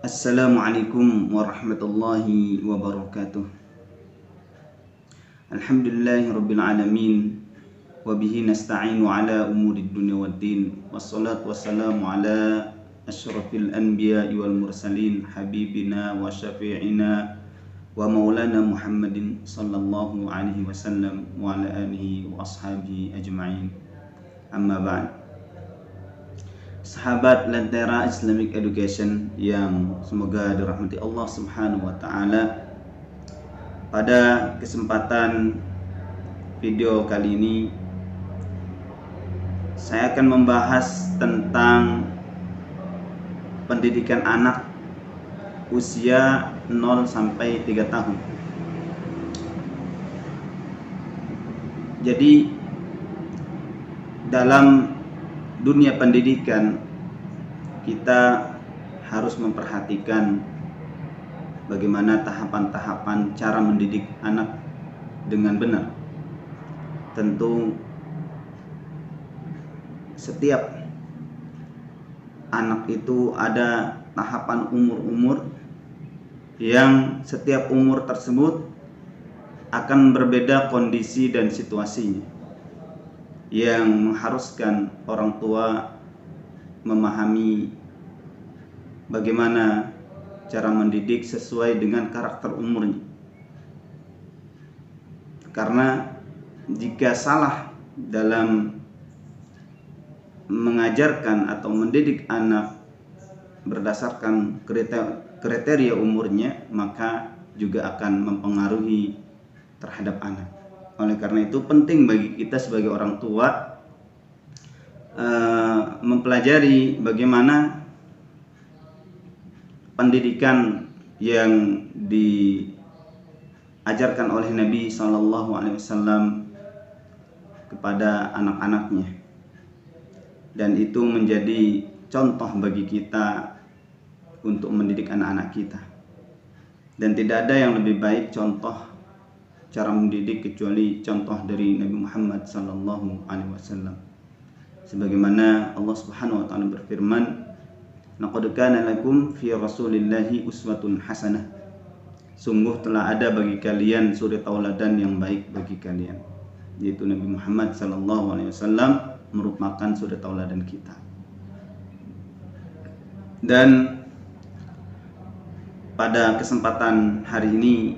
Assalamualaikum warahmatullahi wabarakatuh. Alhamdulillahirabbil alamin wa bihi nasta'inu ala umurid dunya waddin. Wassalatu wassalamu ala asyrafil anbiya'i wal mursalin habibina wa syafi'ina wa maulana Muhammadin sallallahu alaihi wasallam wa ala alihi wa ashabihi ajma'in. Amma ba'd. Sahabat Lentera Islamic Education yang semoga dirahmati Allah Subhanahu wa taala. Pada kesempatan video kali ini saya akan membahas tentang pendidikan anak usia 0 sampai 3 tahun. Jadi dalam dunia pendidikan kita harus memperhatikan bagaimana tahapan-tahapan cara mendidik anak dengan benar. Tentu setiap anak itu ada tahapan umur-umur yang setiap umur tersebut akan berbeda kondisi dan situasinya, yang mengharuskan orang tua memahami bagaimana cara mendidik sesuai dengan karakter umurnya. Karena jika salah dalam mengajarkan atau mendidik anak berdasarkan kriteria umurnya, maka juga akan mempengaruhi terhadap anak. Oleh karena itu penting bagi kita sebagai orang tua mempelajari bagaimana pendidikan yang diajarkan oleh Nabi SAW kepada anak-anaknya, dan itu menjadi contoh bagi kita untuk mendidik anak-anak kita. Dan tidak ada yang lebih baik contoh cara mendidik kecuali contoh dari Nabi Muhammad SAW. Sebagaimana Allah Subhanahu wa taala berfirman, "Laqad kana lakum fi Rasulillahi uswatun hasanah." Sungguh telah ada bagi kalian suri tauladan yang baik bagi kalian, yaitu Nabi Muhammad SAW merupakan suri tauladan kita. Dan pada kesempatan hari ini,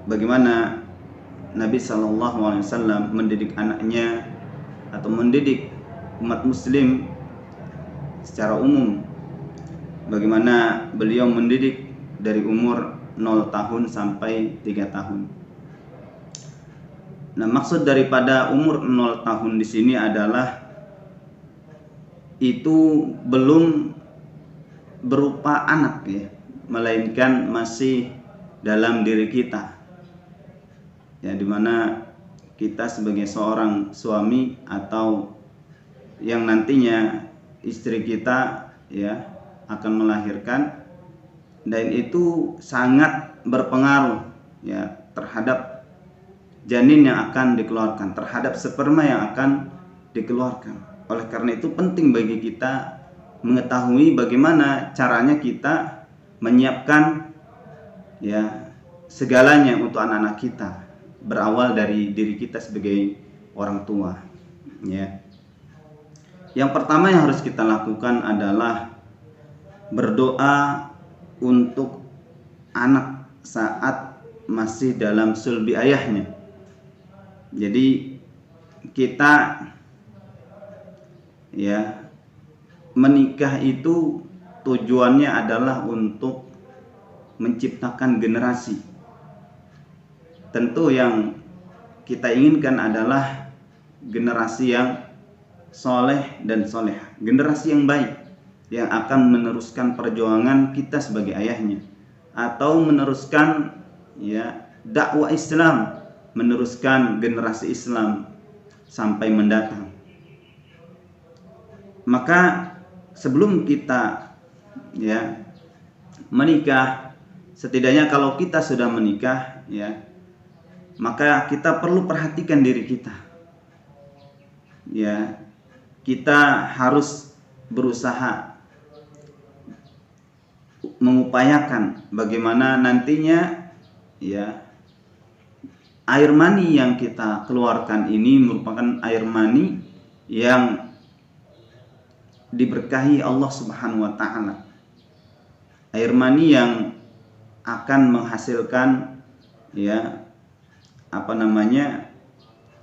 bagaimana Nabi SAW mendidik anaknya atau mendidik umat muslim secara umum, bagaimana beliau mendidik dari umur 0 tahun sampai 3 tahun. Nah, maksud daripada umur 0 tahun di sini adalah itu belum berupa anak ya, melainkan masih dalam diri kita. Ya, dimana kita sebagai seorang suami atau yang nantinya istri kita ya akan melahirkan, dan itu sangat berpengaruh ya terhadap janin yang akan dikeluarkan, terhadap sperma yang akan dikeluarkan. Oleh karena itu penting bagi kita mengetahui bagaimana caranya kita menyiapkan ya segalanya untuk anak-anak kita, berawal dari diri kita sebagai orang tua ya. Yang pertama yang harus kita lakukan adalah berdoa untuk anak saat masih dalam sulbi ayahnya. Jadi kita ya menikah itu tujuannya adalah untuk menciptakan generasi. Tentu yang kita inginkan adalah generasi yang soleh dan soleh, generasi yang baik yang akan meneruskan perjuangan kita sebagai ayahnya, atau meneruskan ya dakwah Islam, meneruskan generasi Islam sampai mendatang. Maka sebelum kita ya menikah, setidaknya kalau kita sudah menikah ya, maka kita perlu perhatikan diri kita ya. Kita harus berusaha mengupayakan bagaimana nantinya ya air mani yang kita keluarkan ini merupakan air mani yang diberkahi Allah Subhanahu wa taala. Air mani yang akan menghasilkan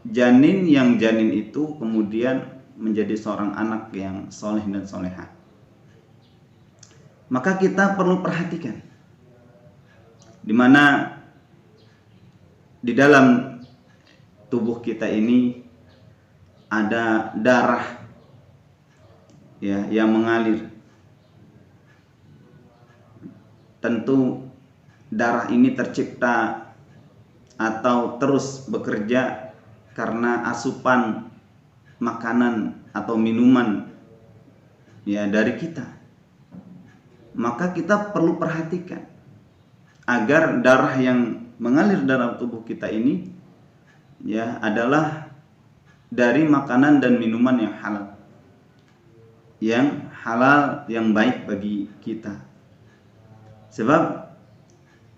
janin, yang janin itu kemudian menjadi seorang anak yang soleh dan solehah. Maka kita perlu perhatikan di mana di dalam tubuh kita ini ada darah yang mengalir. Tentu darah ini tercipta atau terus bekerja karena asupan makanan atau minuman dari kita. Maka kita perlu perhatikan agar darah yang mengalir dalam tubuh kita ini adalah dari makanan dan minuman yang halal, yang baik bagi kita. Sebab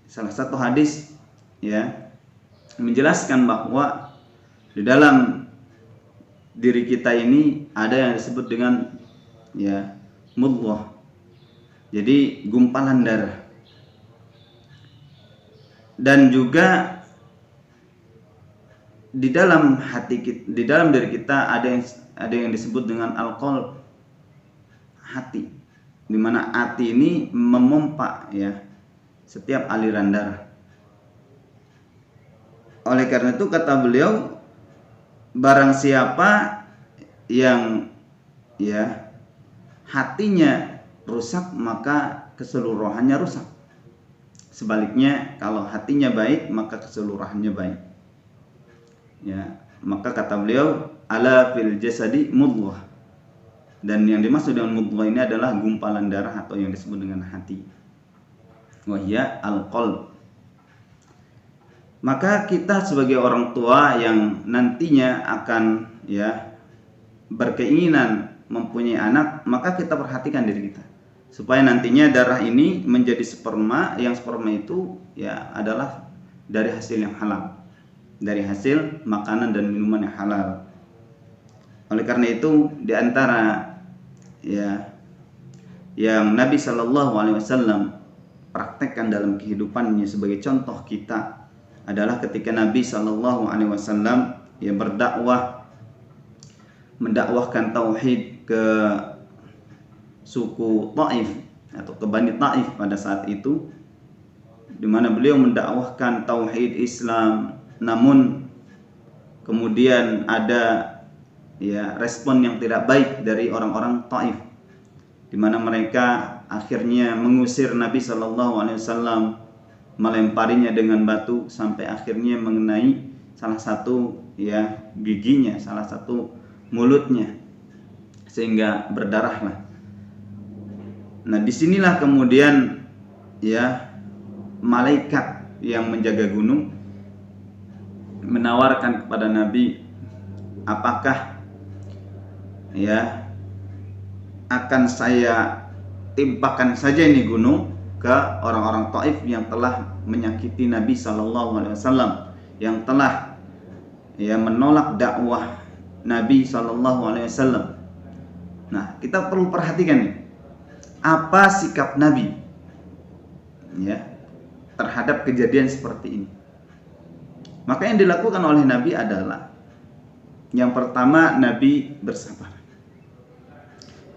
salah satu hadis menjelaskan bahwa di dalam diri kita ini ada yang disebut dengan mudghah. Jadi gumpalan darah. Dan juga di dalam hati kita, di dalam diri kita ada yang disebut dengan al-qalb, hati, di mana hati ini memompa setiap aliran darah. Oleh karena itu kata beliau, barang siapa yang hatinya rusak maka keseluruhannya rusak. Sebaliknya kalau hatinya baik maka keseluruhannya baik. Maka kata beliau, ala fil jasadi mudghah. Dan yang dimaksud dengan mudghah ini adalah gumpalan darah atau yang disebut dengan hati. Wa hiya al-qalb. Maka kita sebagai orang tua yang nantinya akan berkeinginan mempunyai anak, maka kita perhatikan diri kita supaya nantinya darah ini menjadi sperma, yang sperma itu adalah dari hasil yang halal, dari hasil makanan dan minuman yang halal. Oleh karena itu di antara yang Nabi Shallallahu Alaihi Wasallam praktekkan dalam kehidupannya sebagai contoh kita adalah ketika Nabi Shallallahu Alaihi Wasallam mendakwahkan tauhid ke suku Taif atau ke Bani Taif pada saat itu, di mana beliau mendakwahkan tauhid Islam, namun kemudian ada respon yang tidak baik dari orang-orang Taif, di mana mereka akhirnya mengusir Nabi Shallallahu Alaihi Wasallam, melemparinya dengan batu sampai akhirnya mengenai salah satu giginya, salah satu mulutnya, sehingga berdarahlah. Nah, disinilah kemudian malaikat yang menjaga gunung menawarkan kepada Nabi, apakah akan saya timpakan saja ini gunung ke orang-orang Taif yang telah menyakiti Nabi Shallallahu Alaihi Wasallam, yang telah menolak dakwah Nabi Shallallahu Alaihi Wasallam. Nah, kita perlu perhatikan nih, apa sikap Nabi terhadap kejadian seperti ini. Maka yang dilakukan oleh Nabi adalah, yang pertama, Nabi bersabar.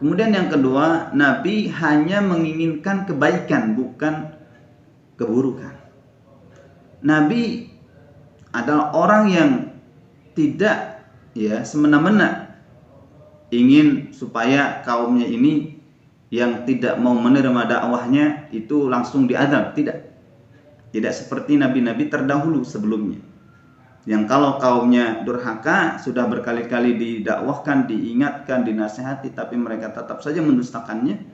Kemudian yang kedua, Nabi hanya menginginkan kebaikan, bukan keburukan. Nabi adalah orang yang tidak semena-mena ingin supaya kaumnya ini yang tidak mau menerima dakwahnya itu langsung diazab. Tidak seperti nabi-nabi terdahulu sebelumnya, yang kalau kaumnya durhaka sudah berkali-kali didakwahkan, diingatkan, dinasihati, tapi mereka tetap saja mendustakannya,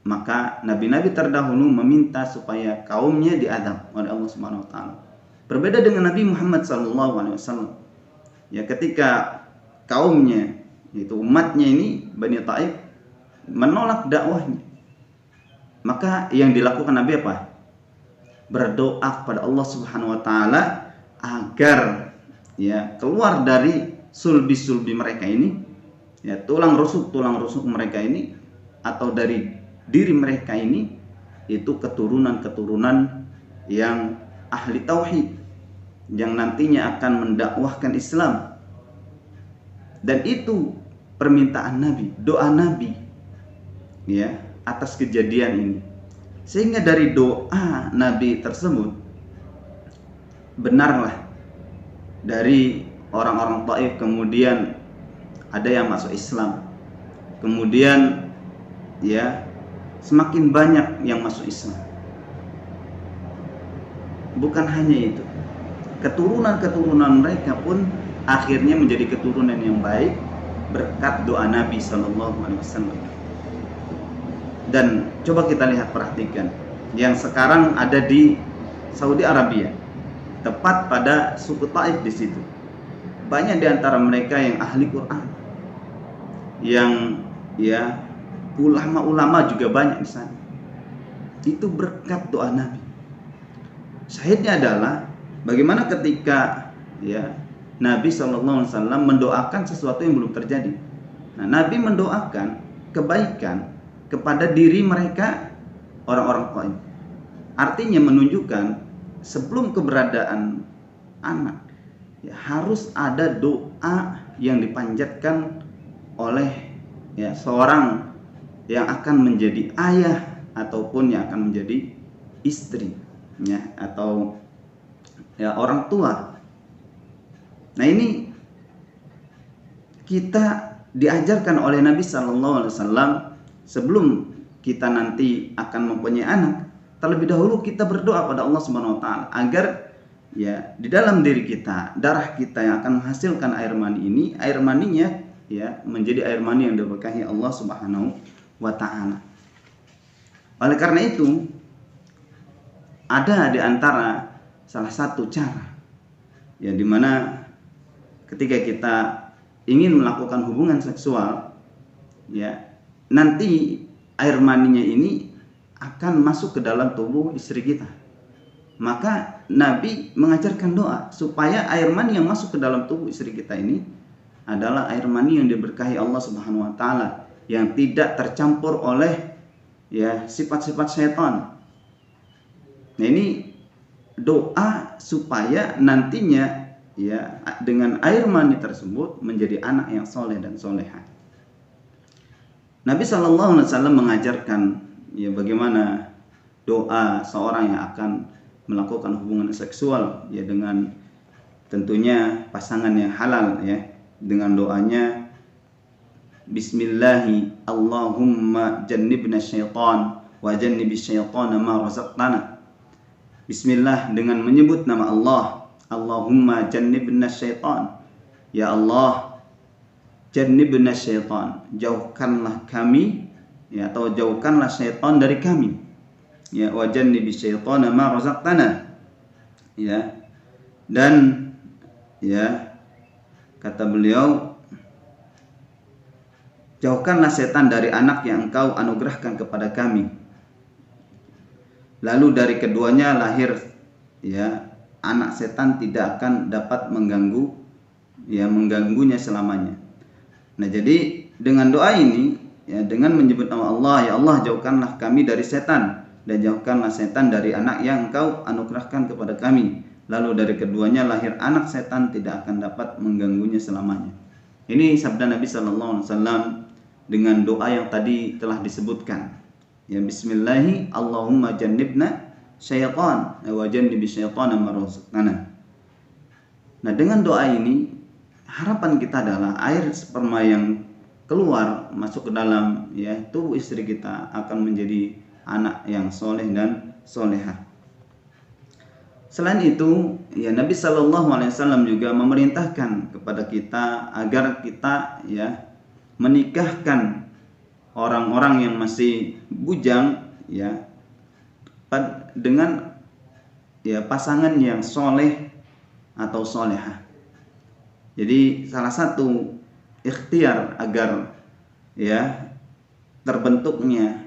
maka nabi-nabi terdahulu meminta supaya kaumnya diazab oleh Allah Subhanahu wa taala. Berbeda dengan Nabi Muhammad SAW. Ketika kaumnya, yaitu umatnya ini Bani Taif, menolak dakwahnya, Maka yang dilakukan Nabi apa? Berdoa kepada Allah Subhanahu wa taala agar ya keluar dari sulbi-sulbi mereka ini, ya tulang rusuk mereka ini, atau dari diri mereka ini, itu keturunan-keturunan yang ahli tauhid, yang nantinya akan mendakwahkan Islam. Dan itu permintaan Nabi, doa Nabi ya atas kejadian ini. Sehingga dari doa Nabi tersebut benarlah dari orang-orang Taif kemudian ada yang masuk Islam. Kemudian ya semakin banyak yang masuk Islam. Bukan hanya itu, keturunan-keturunan mereka pun akhirnya menjadi keturunan yang baik berkat doa Nabi Sallallahu Alaihi Wasallam. Dan coba kita lihat, perhatikan yang sekarang ada di Saudi Arabia, tepat pada suku Taif di situ. Banyak di antara mereka yang ahli Quran, yang ya ulama-ulama juga banyak di sana. Itu berkat doa Nabi. Syahidnya adalah bagaimana ketika ya Nabi SAW mendoakan sesuatu yang belum terjadi. Nah, Nabi mendoakan kebaikan kepada diri mereka, orang-orang Taif. Artinya menunjukkan sebelum keberadaan anak ya harus ada doa yang dipanjatkan oleh ya seorang yang akan menjadi ayah ataupun yang akan menjadi istri ya, atau ya orang tua. Nah, ini kita diajarkan oleh Nabi Sallallahu Alaihi Wasallam sebelum kita nanti akan mempunyai anak. Terlebih dahulu kita berdoa pada Allah Subhanahu Wa Taala agar ya di dalam diri kita, darah kita yang akan menghasilkan air mani ini, air maninya ya menjadi air mani yang diberkahi Allah Subhanahu Wa Taala. Oleh karena itu, ada di antara salah satu cara ya dimana ketika kita ingin melakukan hubungan seksual ya nanti air maninya ini akan masuk ke dalam tubuh istri kita. Maka Nabi mengajarkan doa supaya air mani yang masuk ke dalam tubuh istri kita ini adalah air mani yang diberkahi Allah Subhanahu Wa Taala, yang tidak tercampur oleh ya sifat-sifat syaitan. Nah, ini doa supaya nantinya ya dengan air mani tersebut menjadi anak yang soleh dan soleha. Nabi Sallallahu Alaihi Wasallam mengajarkan ya bagaimana doa seorang yang akan melakukan hubungan seksual ya dengan tentunya pasangan yang halal ya, dengan doanya Bismillahi Allahumma jannibna syaitan wa jannibis syaitana ma razaqtana. Bismillah, dengan menyebut nama Allah. Allahumma jannibna syaitan, ya Allah jannibna syaitan, jauhkanlah kami ya, atau jauhkanlah syaitan dari kami ya, wa jannibis syaitana ma razaqtana ya. Dan ya kata beliau, jauhkanlah setan dari anak yang engkau anugerahkan kepada kami. Lalu dari keduanya lahir ya anak setan tidak akan dapat mengganggunya selamanya. Nah, jadi dengan doa ini ya, dengan menyebut nama Allah, ya Allah jauhkanlah kami dari setan dan jauhkanlah setan dari anak yang engkau anugerahkan kepada kami. Lalu dari keduanya lahir anak setan tidak akan dapat mengganggunya selamanya. Ini sabda Nabi Sallallahu Alaihi Wasallam dengan doa yang tadi telah disebutkan. Ya Bismillahi Allahumma jannibna syaitan wa jannibis syaitana ma razaqtana. Nah, dengan doa ini harapan kita adalah air sperma yang keluar masuk ke dalam ya tubuh istri kita akan menjadi anak yang soleh dan solehah. Selain itu, ya Nabi Sallallahu Alaihi Wasallam juga memerintahkan kepada kita agar kita ya menikahkan orang-orang yang masih bujang ya dengan ya pasangan yang soleh atau solehah. Jadi salah satu ikhtiar agar ya terbentuknya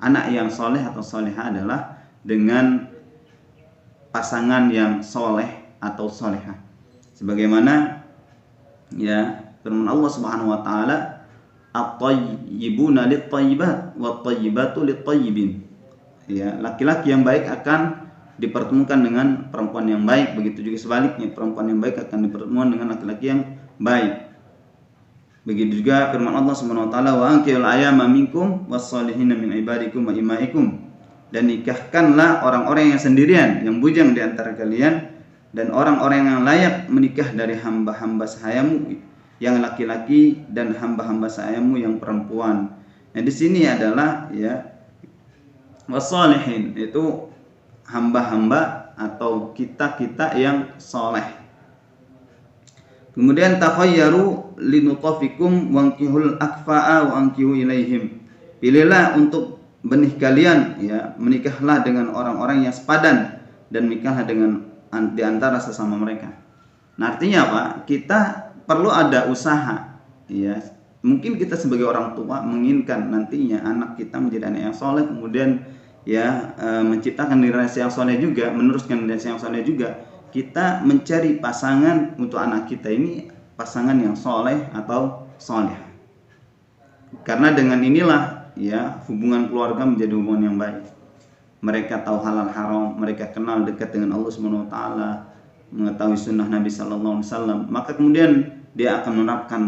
anak yang soleh atau soleha adalah dengan pasangan yang soleh atau soleha. Sebagaimana ya firman Allah Subhanahu wa taala, at-thayyibuna lit-thayyibat wat-thayyibatu lit-thayyibin. Ya, laki-laki yang baik akan dipertemukan dengan perempuan yang baik, begitu juga sebaliknya, perempuan yang baik akan dipertemukan dengan laki-laki yang baik. Begitu juga firman Allah Subhanahu wa taala, wa ankihul ayama minkum was-solihina min ibadikum wa imaikum. Dan nikahkanlah orang-orang yang sendirian, yang bujang di antara kalian, dan orang-orang yang layak menikah dari hamba-hamba sahayamu yang laki-laki dan hamba-hamba sahayamu yang perempuan. Nah, di sini adalah ya was-solihin, itu hamba-hamba atau kita-kita yang soleh. Kemudian takhayyaru linutafikum wankihul akfa'a wa ankihu ilaihim. Pilihlah untuk benih kalian, ya, menikahlah dengan orang-orang yang sepadan dan menikahlah dengan di antara sesama mereka. Nah, artinya apa? Kita perlu ada usaha, ya. Mungkin kita sebagai orang tua menginginkan nantinya anak kita menjadi anak yang soleh, kemudian ya menciptakan generasi yang soleh juga, meneruskan generasi yang soleh juga. Kita mencari pasangan untuk anak kita ini pasangan yang soleh atau soleh. Karena dengan inilah ya hubungan keluarga menjadi hubungan yang baik. Mereka tahu halal haram, mereka kenal dekat dengan Allah Subhanahu wa taala, mengetahui sunnah Nabi sallallahu alaihi wasallam, maka kemudian dia akan menerapkan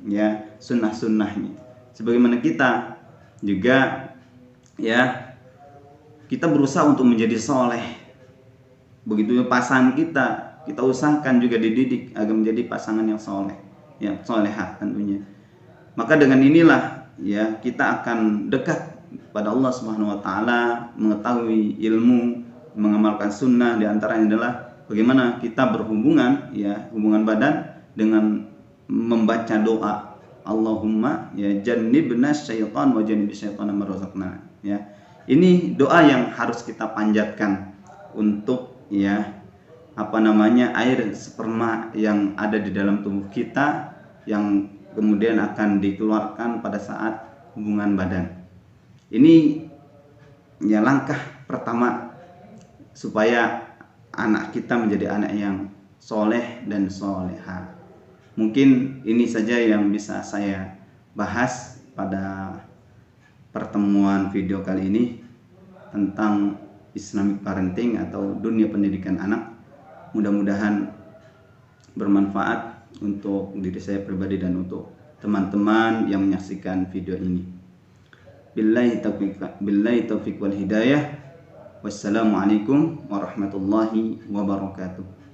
ya sunnah-sunnahnya. Sebagaimana kita juga ya kita berusaha untuk menjadi soleh. Begitu pasangan kita usahakan juga dididik agar menjadi pasangan yang soleh, ya solehah tentunya. Maka dengan inilah ya kita akan dekat pada Allah Subhanahu wa taala, mengetahui ilmu, mengamalkan sunnah. Di antaranya adalah bagaimana kita berhubungan, ya hubungan badan dengan membaca doa Allahumma ya jannibna syaitan wa jannibis syaitana ma razaqna. Ya. Ini doa yang harus kita panjatkan untuk ya air sperma yang ada di dalam tubuh kita yang kemudian akan dikeluarkan pada saat hubungan badan. Ini ya langkah pertama supaya anak kita menjadi anak yang soleh dan soleha. Mungkin ini saja yang bisa saya bahas pada pertemuan video kali ini tentang Islamic parenting atau dunia pendidikan anak. Mudah-mudahan bermanfaat untuk diri saya pribadi dan untuk teman-teman yang menyaksikan video ini. Billahi taufiq wal hidayah. Wassalamualaikum warahmatullahi wabarakatuh.